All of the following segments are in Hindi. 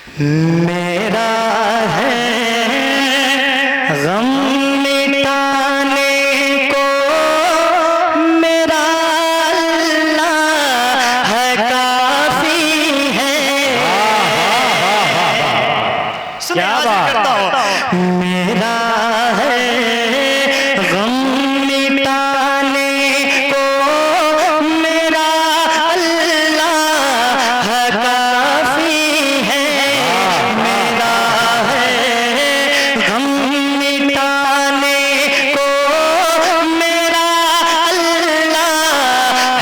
मेरा है गम मिटाने को मेरा अल्लाह है काफी है। क्या बात, मेरा है गम मिटाने को मेरा अल्लाह है काफी है। मेरा है गम मिटाने को मेरा अल्लाह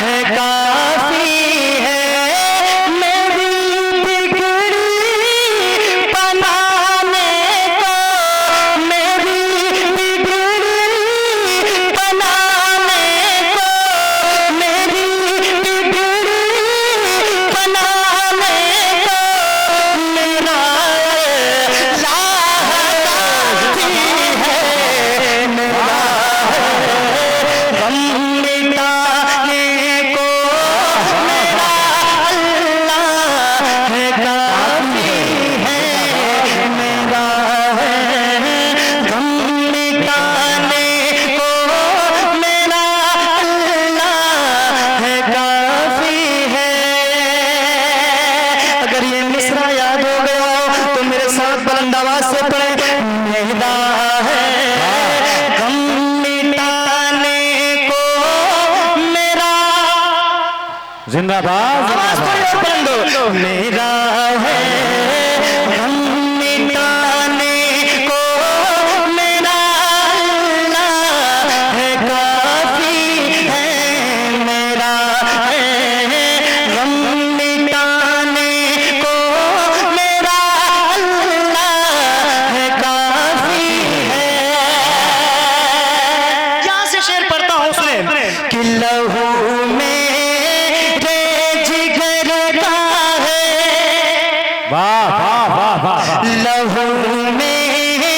है काफी है। मेरी बिगड़ी बनाने को मेरी बिगड़ी बनाने को मेरी बिगड़ी बनाने को मेरा अल्लाह काफी है। मेरा गम मिटाने को मेरा अल्लाह है काफी है। मेरा गम मिटाने को मेरा अल्लाह है काफी है। अगर ये मिसरा याद हो गया तो मेरे साथ बुलंद आवाज से पढ़े। मेरा है गम मिटाने को मेरा जिंदाबाद आवाज कोई और बुलंद हो। मेरा है गम मिटाने को मेरा अल्लाह है काफी है। मेरा है गम मिटाने को मेरा अल्लाह है काफी है। यहाँ से शेर पढ़ता हूँ उसने कि लहू मेरे जिगर का है। वाह वाह वाह वाह लहू मेरे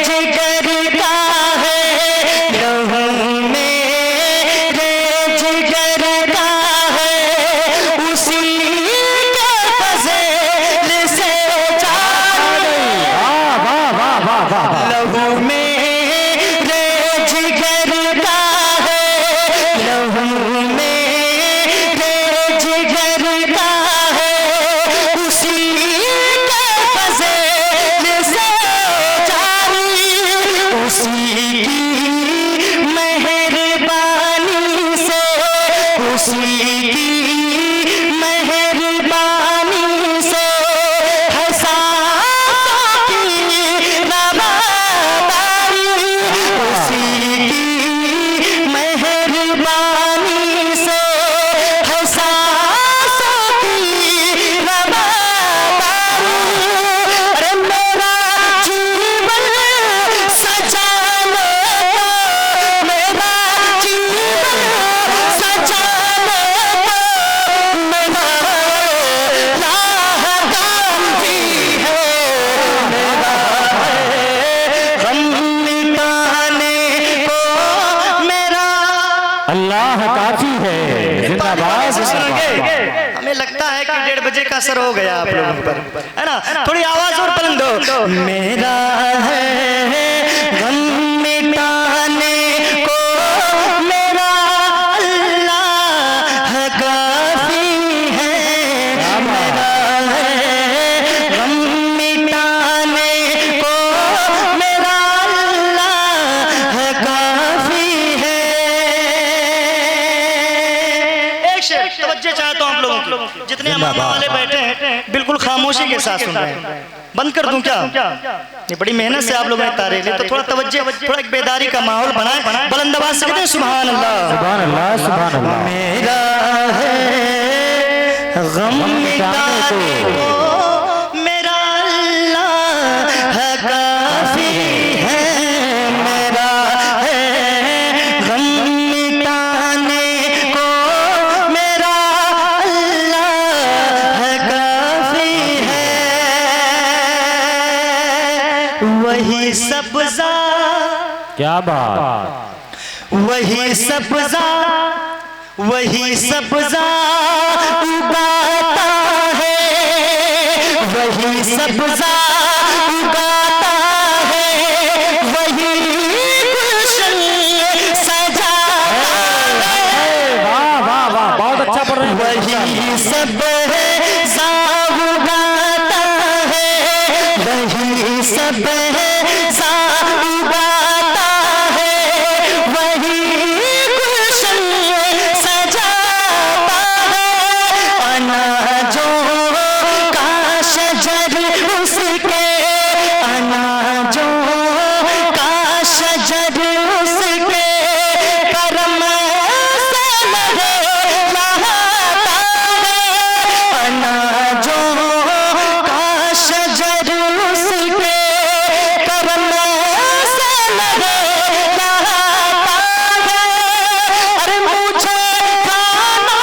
जिगर का है। लहू मेरे जिगर का है। उसी के फज़ल से जाने वाह वाह वाह वाह वाह लहू मेरे जिगर का है। लहू मेरे जिगर का है। उसी के फज़ल से जारी उसी की मेहरबानी से उसी की मेहरबानी से है सांसों की रवादारी। उसी की मेहरबानी से है सांसों की रवादारी। अरे मेरा जीवन सजाने को मेरा जीवन सजाने को मेरा अल्लाह काफी है। मेरा गम मिटाने को मेरा अल्लाह काफी है। जिंदाबाद जिंदाबाद। हमें लगता है कि 1:30 बजे का असर हो गया आप लोगों पर, है ना? थोड़ी आवाज और बुलंद हो। मेरा है गम मिटाने को मेरा अल्लाह है काफी है। मेरा है गम मिटाने को मेरा अल्लाह है काफी है। एक शेर तवज्जो चाहता हूं आप लोगों की, जितने अम्मा वाले बैठे हैं बिल्कुल खामोशी के साथ सुन रहे हैं। बंद कर दूं क्या? ये बड़ी मेहनत से आप लोगों ने तारीफ ली, तो थोड़ा तवज्जो, थोड़ा एक बेदारी का माहौल बनाए। बुलंद आवाज से कहते हैं सुभान अल्लाह सुभान अल्लाह सुभान अल्लाह। मेरा है गम मिटाने को मेरा अल्लाह है काफी है। मेरा है गम मिटाने को मेरा अल्लाह है काफी है। वही सब्ज़ा क्या बात, वही सब्ज़ा वही सब्ज़ा उगाता है, वही सब्जा उगाता है, वही गुलशन सजाता है। वाह वाह वाह, बहुत अच्छा पढ़ रहे हैं। वही सब्जा उगाता है, वही सब्जा उगाता है, वही गुलशन सजाता है। अनाजों का शजर उसके, अनाजों का शजर उसके करम से लहलहाता है। अनाजों का शजर उसके करम से लहलहाता है। अरे मुझे खाना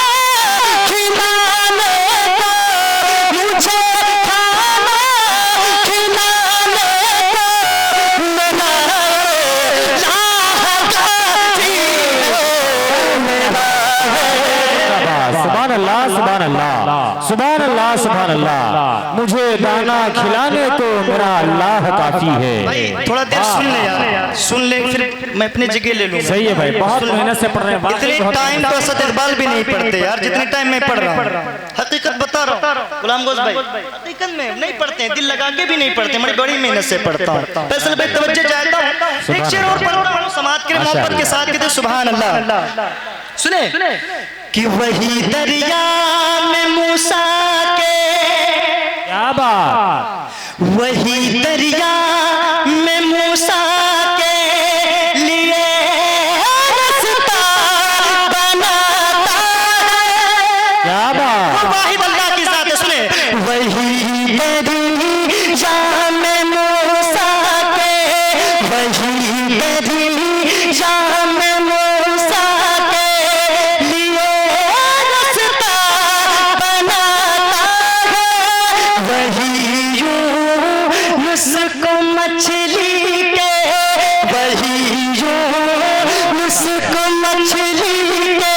खिलाने को, मुझे खाना खिलाने को मेरा काफी सुभान अल्लाह सुभान अल्लाह सुभान अल्लाह सुभान अल्लाह। मुझे दाना खिलाने तो मेरा अल्लाह काफी है। भाई थोड़ा देर सुन ले यार, सुन ले फिर मैं अपनी जगह ले लूंगा। सही है भाई, बहुत मेहनत से पढ़ रहे हैं। इतने टाइम तो असद इकबाल भी नहीं पढ़ते यार जितने टाइम मैं पढ़ रहा हूँ। हकीकत बता रहा हूँ गुलाम गोश भाई, हकीकत में नहीं पढ़ते हैं, दिल लगा के भी नहीं पढ़ते, मैं बड़ी मेहनत से पढ़ता हूँ। फैसल भाई तवज्जो चाहता हूँ, एक शेर और पढ़ता हूँ समाज के मोहब्बत के साथ, कहते सुभान अल्लाह। सुने कि वही दरिया में मूसा के, क्या बात, वही दरिया में मूसा के लिए रास्ता बनाता है। क्या बात, वाहिद अल्लाह की ज़ात है। सुने वही दरिया में मूसा के, वही दरिया में मूसा के लिए रास्ता बनाता है। वही यूनुस को मछली के, वही यूनुस को मछली के,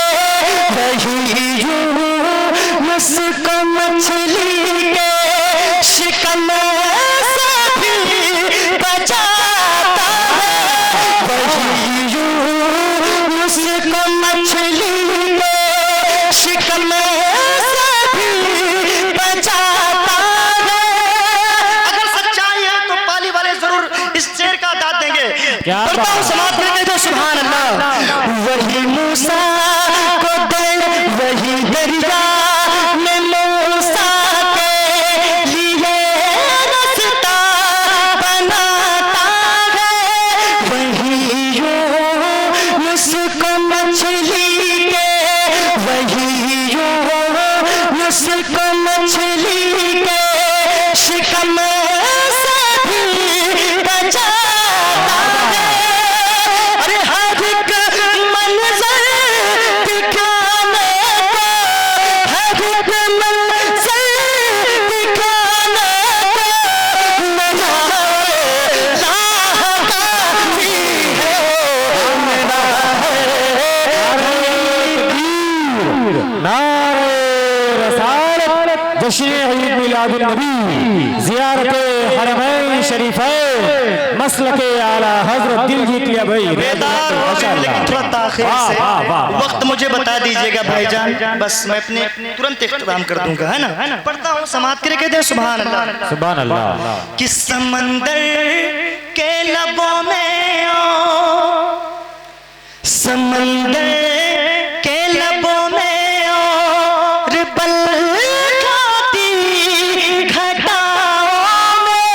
वही यूनुस को मछली के शिकम से भी बचाता है। वही यूनुस को मछली के शिकम से भी बचाता है। अगर सच्चाई है तो पाली वाले जरूर इस शेर का दाद देंगे। क्या पढ़ता हूँ समाज में कहते सुभान अल्लाह। वही मूसा को दे, वही दरिया में मूसा के लिए रास्ता बनाता है। वही यूनुस को मछली के, वही यूनुस को मछली के शिकम से भी बचाता है। अरे हर एक मंजर दिखाने को, हर एक मंजर दिखाने को मेरा राह काफी है, मेरा नारे रसालत, जश्न ईद मिलादुन नबी, ज़ियारत हरमैन शरीफैन, मसलके आला हज़रत दिल जीत लिया भाई। बेदार हो गए, लेकिन थोड़ा ताख़ीर से वक्त मुझे बता दीजिएगा भाईजान, बस मैं अपने तुरंत इख्तिताम कर दूंगा, है ना। पढ़ता हूँ समात के लिए कहते हैं सुभान अल्लाह। सुभान अल्लाह। कि समंदर के लबों में ओ, समंदर के लबों में और बल खाती घटाओं में,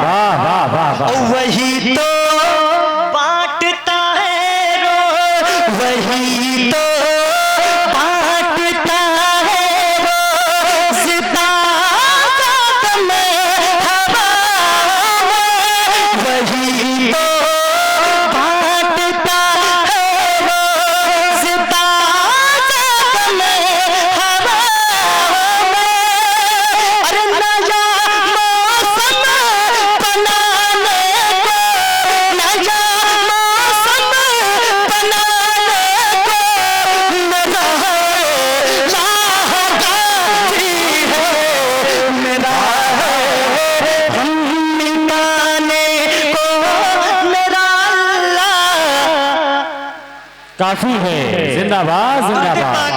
वाह वाह वाह वाह, वही तो बांटता है रो, वही तो बांटता है रोज़ ताकत में हवाओं में, वही तो बांटता है रोज़ ताकत में हवाओं में। अरे नया मौसम बनाने को, नया मौसम बनाने को मेरा राह काफी है, मेरा काफी है। जिंदाबाद जिंदाबाद।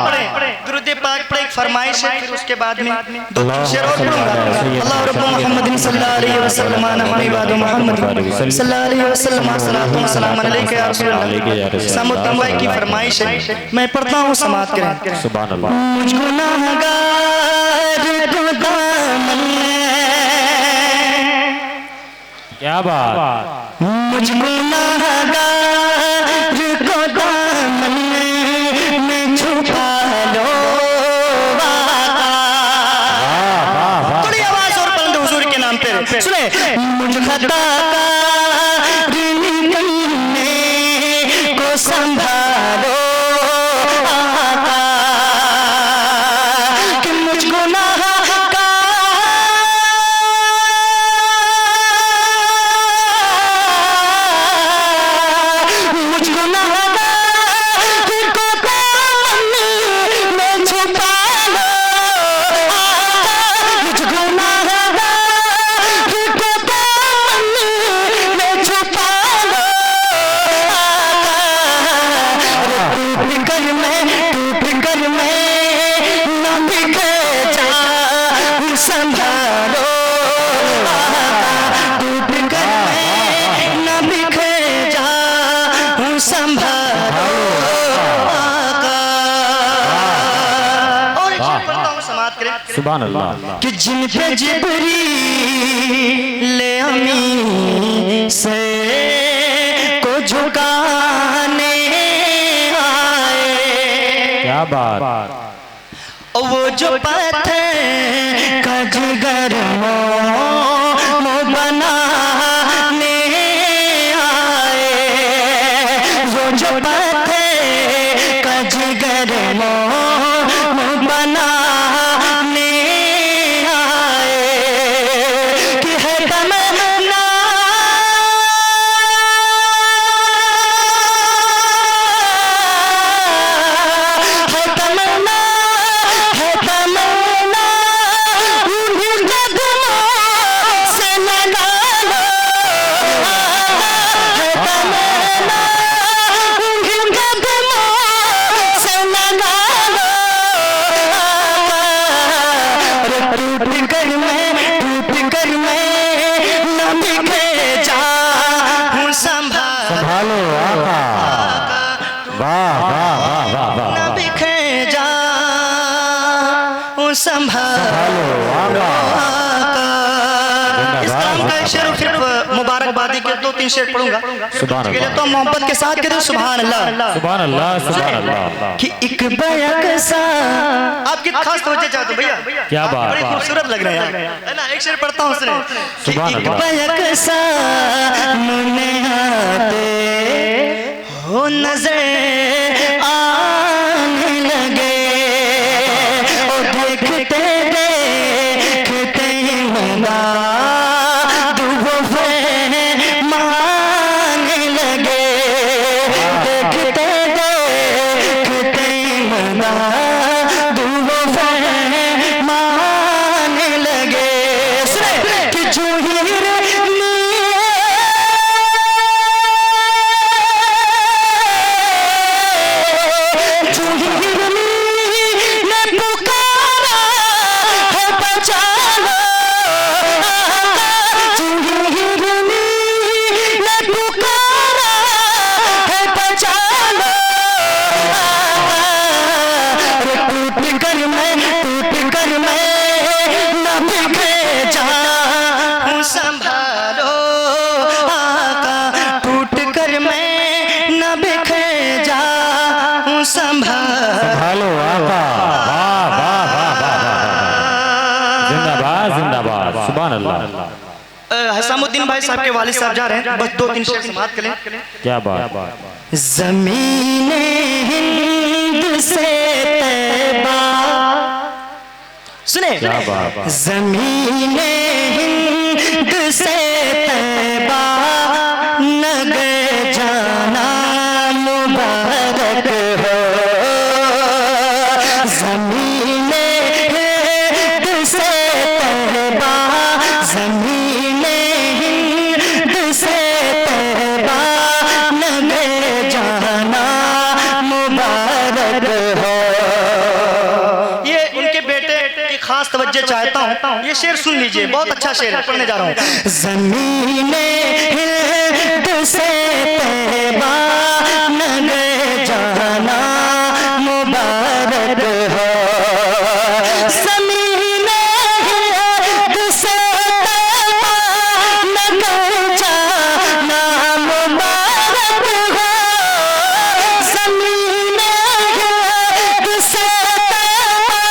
दुरूद पाक पढ़े, एक फरमाइश है, फिर उसके बाद में दो तीन शेर और पढ़ूंगा। अल्लाह रब्बु मुहम्मदिन सल्लल्लाहु अलैहि वसल्लम नहनु इबादु मुहम्मद सल्लल्लाहु अलैहि वसल्लम सलातु व सलाम अलैका या रसूल अल्लाह। सामुद्दीन भाई की फरमाइश है, मैं पढ़ता हूँ, समाअत करें। सुभान अल्लाह। मुझ गुनाहगार को दामन क्या बात। मुझ गुनाहगार को दामन में छुपा लो आका। थोड़ी आवाज और बुलंद हुजूर के नाम पे सुने। मुझ खताकार निकलने को संभालो आका, कि मुझ सुभान अल्लाह। कि जिन पे जिब्रील अमीन से को झुकाने आए। क्या बात। वो जो पत्थर का जिगर मोम बनाने आए, वो जो पत्थर का जिगर मोम बना मुबारकबादी के दो तीन शेर पढ़ूंगा। तो मोहब्बत के साथ कहते सुभान अल्लाह सुभान अल्लाह सुभान अल्लाह। कि एक बैक सा आपकी खास तवज्जो चाहते भैया। क्या बात। बड़ी खूबसूरत लग रहे हैं है ना। एक शेर पढ़ता हूँ सुने। सुभान अल्लाह। बैक सा मुने आते हो नजर आने लगे, और देखते देखते मना संभालो आका। वाह वाह वाह वाह। जिंदाबाद जिंदाबाद। सुभान अल्लाह। हसामुद्दीन भाई साहब के वालिद साहब जा रहे हैं, बस दो तीन शेर समाप्त करें। क्या बात। ज़मीने हिंद से तैबा सुने। क्या बात। ज़मीने हिंद से तैबा नगर जाना मुबारक हो। ज़मीने हिंद से तैबा, ज़मीने हिंद से तैबा नगर जाना चाहता हूँ, ये शेर सुन लीजिए, बहुत अच्छा शेर है, पढ़ने जा रहा हूँ। ज़मीने हिंद से तैबा नगर जाना मुबारक हो, ज़मीने हिंद से तैबा नगर जाना मुबारक हो, ज़मीने हिंद से तैबा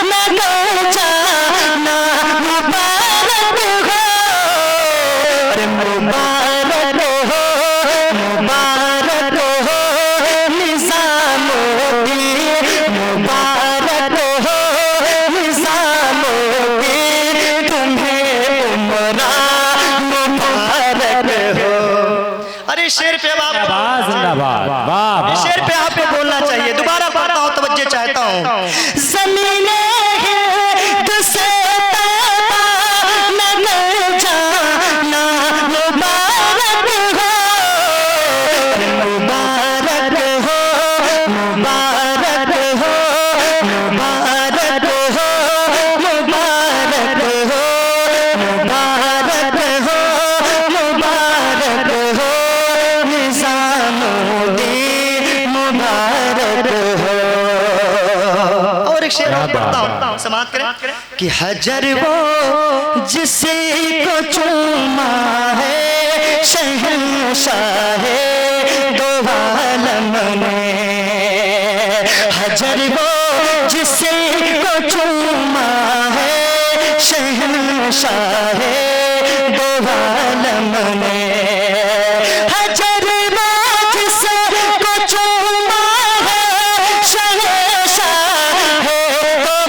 नगर जाना मुबारक हो, अरे मुबारक हो, मुबारक हो निज़ामुद्दीन, मुबारक हो निज़ामुद्दीन, तुम्हें उमरा मुबारक हो। अरे शेर पे अब आप जिंदाबाद, वाह वाह। शेर पे आपको बोलना चाहिए। दोबारा पढ़ता हूँ, तवज्जो चाहता हूँ। ज़मीने हिंद से तैबा नगर जाना मुबारक हो, मुबारक हो, मुबारक हो, मुबारक हो, मुबारक हो, मुबारक हो, मुबारक हो निज़ामुद्दीन, मुबारक हो। और एक शेर और पढ़ता हूँ, समाप्त करें। कि हजर वो जिसे को चूमा है शहंशाह दो आलम ने, हजर वो जिसे को चूमा है शहंशाह दो आलम ने, हजर वो जिसे को चूमा है शहंशाह दो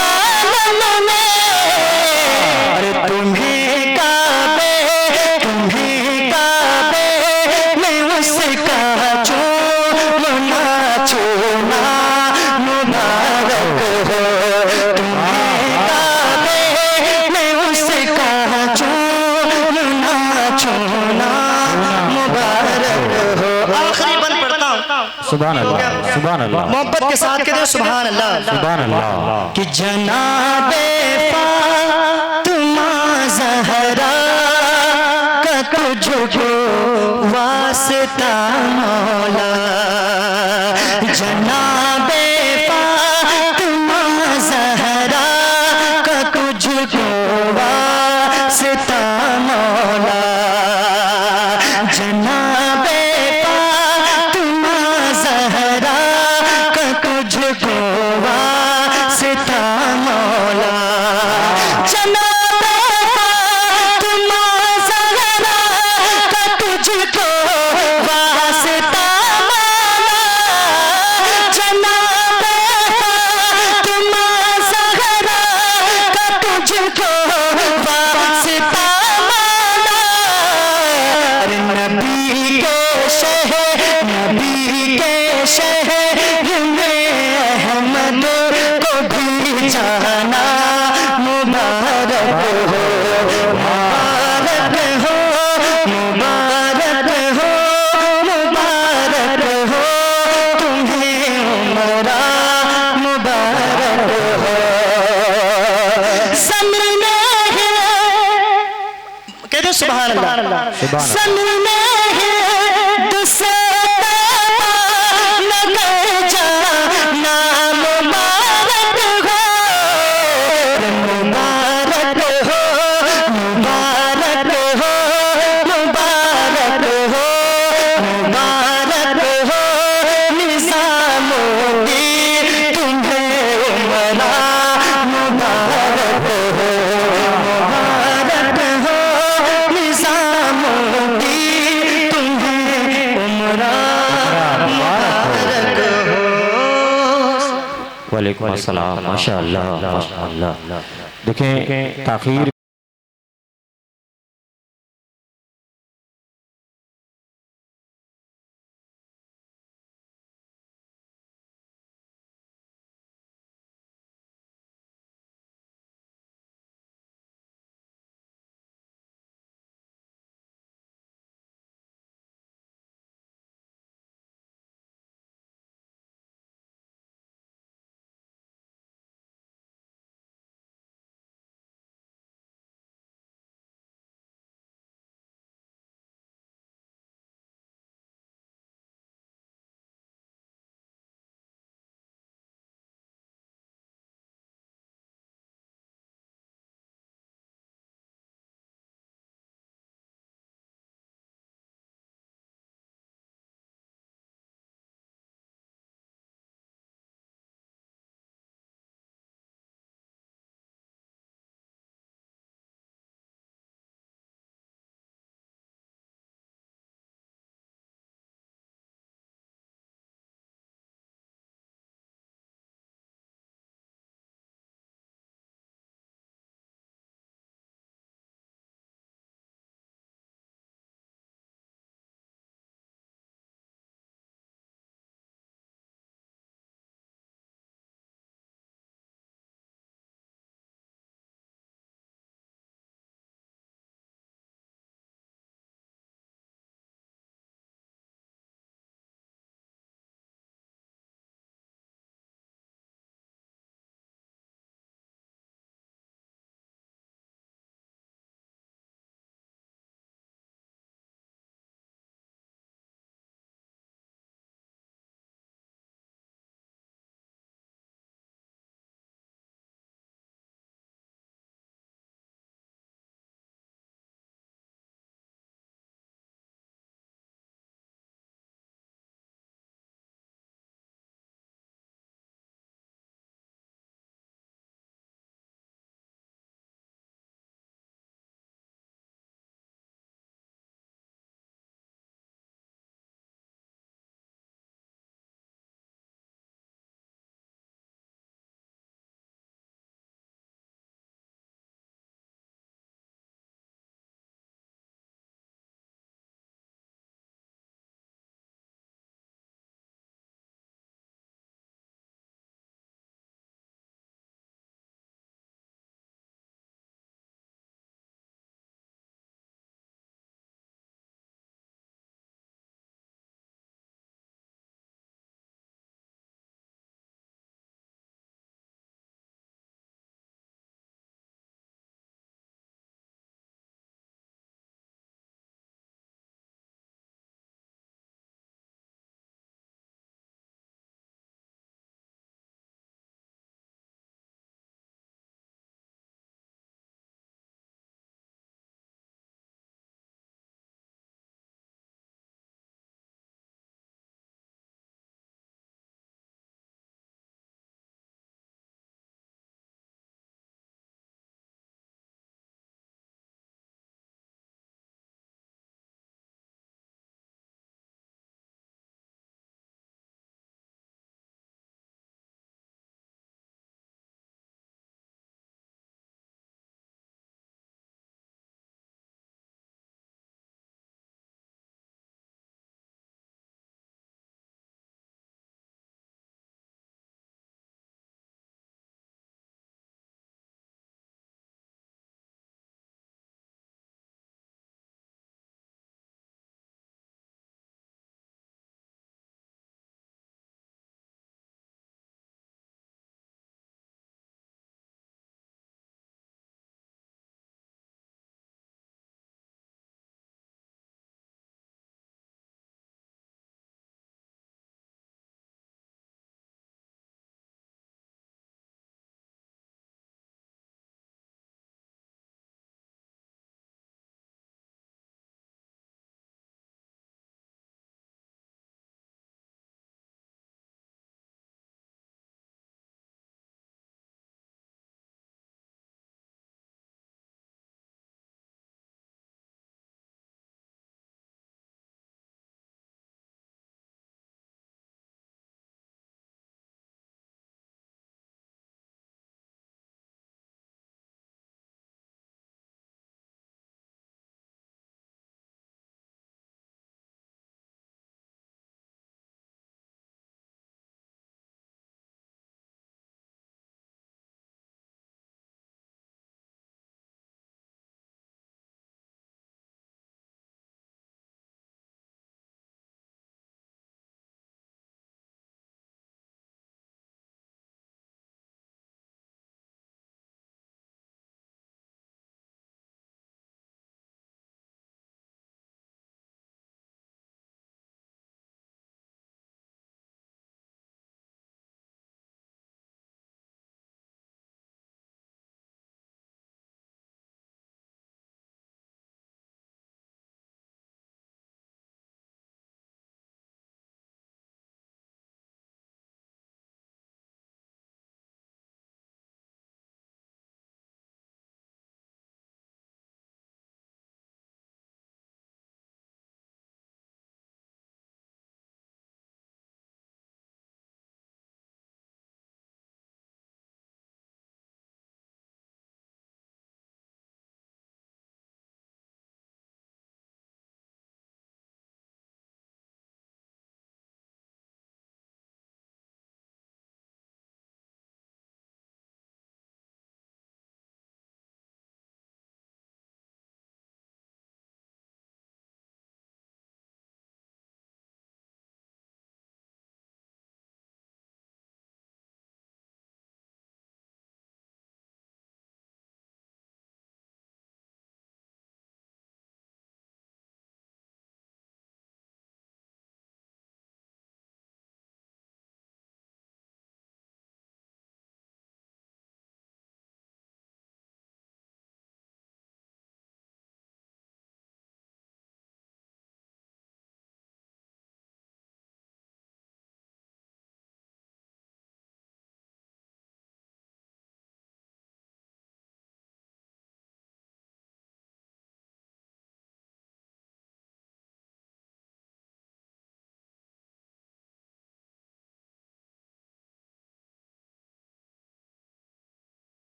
आलम ने, अरे तुम्हें काबे में उसका चूमना छूना मुबारक हो, तुम्हें काबे में उसका चूमना छूना मुबारक हो। आखिरी बंद पढ़ता हूँ। सुभान अल्लाह, सुभान अल्लाह, मोहब्बत के साथ कहते हैं सुभान अल्लाह। सुभान अल्लाह। कि जनाबे फातिमा ज़हरा का तुझको वास्ता मौला, जनाबे फातिमा ज़हरा का तुझको वास्ता मौला, जनाबे फातिमा ज़हरा का तुझको वास्ता मौला, जनाबे फातिमा ज़हरा का तुझको वास्ता मौला, जनाबे फातिमा ज़हरा का तुझको वास्ता मौला, अरे नबी के शहर में अहमद को भी जाना मुबारक हो, मुबारक हो, मुबारक हो, मुबारक हो, तुम्हें उमरा मुबारक हो। ज़मीने कहते हैं सुभान अल्लाह। ज़मीने हिंद से तैबा नगर जाना मुबारक हो, मुबारक हो, मुबारक हो, मुबारक हो, मुबारक हो निज़ामुद्दीन, तुम्हें उमरा मुबारक हो, मुबारक हो निज़ामुद्दीन, तुम्हें उमरा मुबारक हो। वालेकुम अस्सलाम, माशा अल्लाह, माशा अल्लाह। देखें ताखीर